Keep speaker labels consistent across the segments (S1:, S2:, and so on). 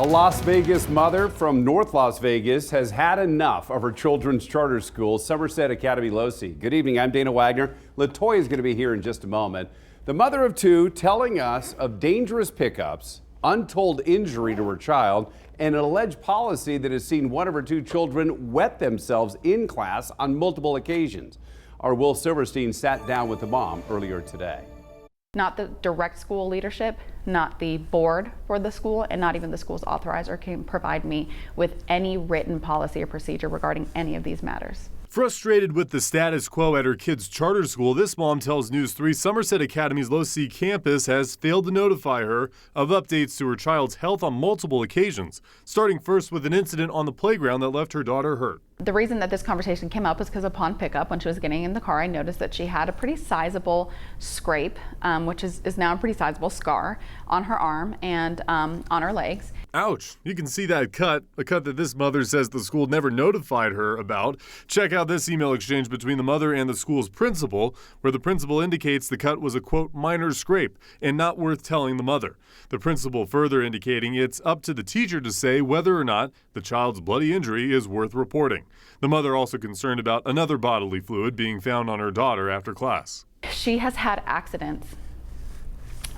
S1: A Las Vegas mother from North Las Vegas has had enough of her children's charter school, Somerset Academy Losee. Good evening, I'm Dana Wagner. LaToya is going to be here in just a moment. The mother of two telling us of dangerous pickups, untold injury to her child, and an alleged policy that has seen one of her two children wet themselves in class on multiple occasions. Our Will Silverstein sat down with the mom earlier today.
S2: Not the direct school leadership, not the board for the school, and not even the school's authorizer can provide me with any written policy or procedure regarding any of these matters.
S3: Frustrated with the status quo at her kid's charter school, this mom tells News 3 Somerset Academy's Losee campus has failed to notify her of updates to her child's health on multiple occasions, starting first with an incident on the playground that left her daughter hurt.
S2: The reason that this conversation came up is because upon pickup, when she was getting in the car, I noticed that she had a pretty sizable scrape, which is now a pretty sizable scar on her arm and on her legs.
S3: Ouch! You can see that cut, a cut that this mother says the school never notified her about. Check out this email exchange between the mother and the school's principal, where the principal indicates the cut was a, quote, minor scrape and not worth telling the mother. The principal further indicating it's up to the teacher to say whether or not the child's bloody injury is worth reporting. The mother also concerned about another bodily fluid being found on her daughter after class.
S2: She has had accidents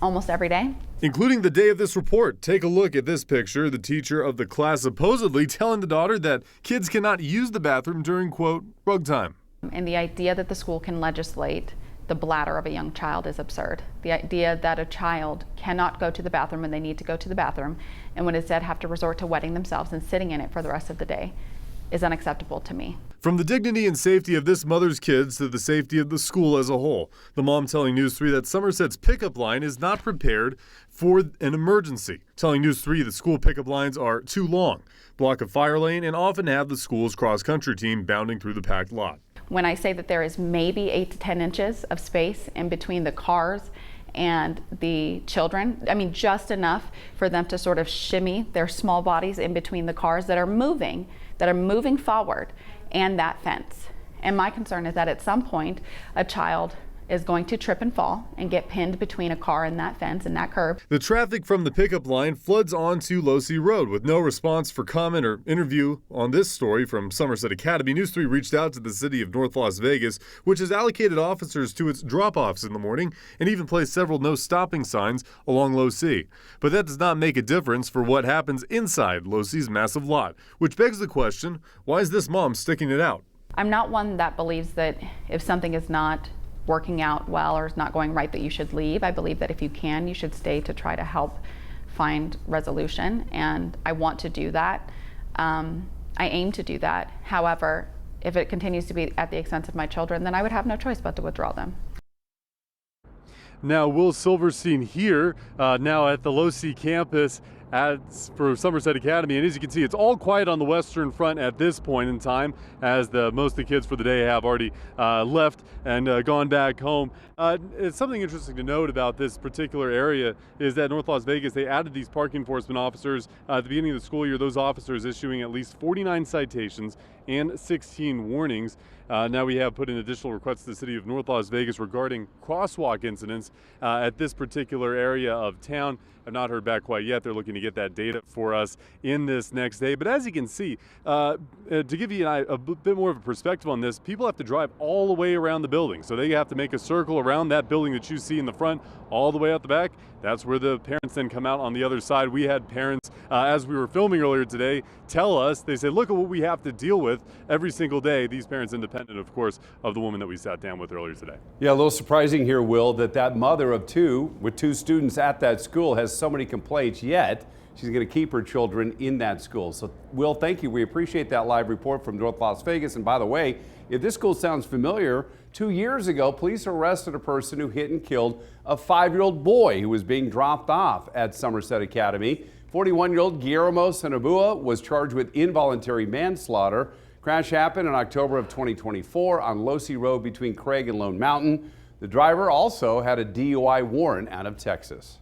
S2: almost every day,
S3: including the day of this report. Take a look at this picture. The teacher of the class supposedly telling the daughter that kids cannot use the bathroom during, quote, rug time.
S2: And the idea that the school can legislate the bladder of a young child is absurd. The idea that a child cannot go to the bathroom when they need to go to the bathroom and when instead have to resort to wetting themselves and sitting in it for the rest of the day is unacceptable to me.
S3: From the dignity and safety of this mother's kids to the safety of the school as a whole, the mom telling News 3 that Somerset's pickup line is not prepared for an emergency, telling News 3 the school pickup lines are too long, block a fire lane, and often have the school's cross-country team bounding through the packed lot.
S2: When I say that there is maybe 8 to 10 inches of space in between the cars and the children, I mean just enough for them to sort of shimmy their small bodies in between the cars that are moving forward and that fence. And my concern is that at some point a child is going to trip and fall and get pinned between a car and that fence and that curb.
S3: The traffic from the pickup line floods onto Losee Road with no response for comment or interview on this story from Somerset Academy. News 3 reached out to the city of North Las Vegas, which has allocated officers to its drop-offs in the morning and even placed several no stopping signs along Losee. But that does not make a difference for what happens inside Losee's massive lot, which begs the question, why is this mom sticking it out?
S2: I'm not one that believes that if something is not working out well or is not going right that you should leave. I believe that if you can, you should stay to try to help find resolution, and I want to do that. I aim to do that. However, if it continues to be at the expense of my children, then I would have no choice but to withdraw them.
S3: Now, Will Silverstein here, now at the Losee campus for Somerset Academy, and as you can see, it's all quiet on the western front at this point in time, as most of the kids for the day have already left and gone back home. It's something interesting to note about this particular area is that North Las Vegas, they added these parking enforcement officers at the beginning of the school year. Those officers issuing at least 49 citations and 16 warnings. Now we have put in additional requests to the city of North Las Vegas regarding crosswalk incidents at this particular area of town. I've not heard back quite yet. They're looking to get that data for us in this next day. But as you can see, to give you a bit more of a perspective on this, people have to drive all the way around the building. So they have to make a circle around that building that you see in the front, all the way out the back. That's where the parents then come out on the other side. We had parents, as we were filming earlier today, tell us, they said, look at what we have to deal with every single day. These parents independent, of course, of the woman that we sat down with earlier today.
S1: Yeah, a little surprising here, Will, that mother of two with two students at that school has so many complaints, yet she's going to keep her children in that school. So, Will, thank you. We appreciate that live report from North Las Vegas. And by the way, if this school sounds familiar, 2 years ago, police arrested a person who hit and killed a 5-year-old boy who was being dropped off at Somerset Academy. 41-year-old Guillermo Sanabua was charged with involuntary manslaughter. Crash happened in October of 2024 on Losee Road between Craig and Lone Mountain. The driver also had a DUI warrant out of Texas.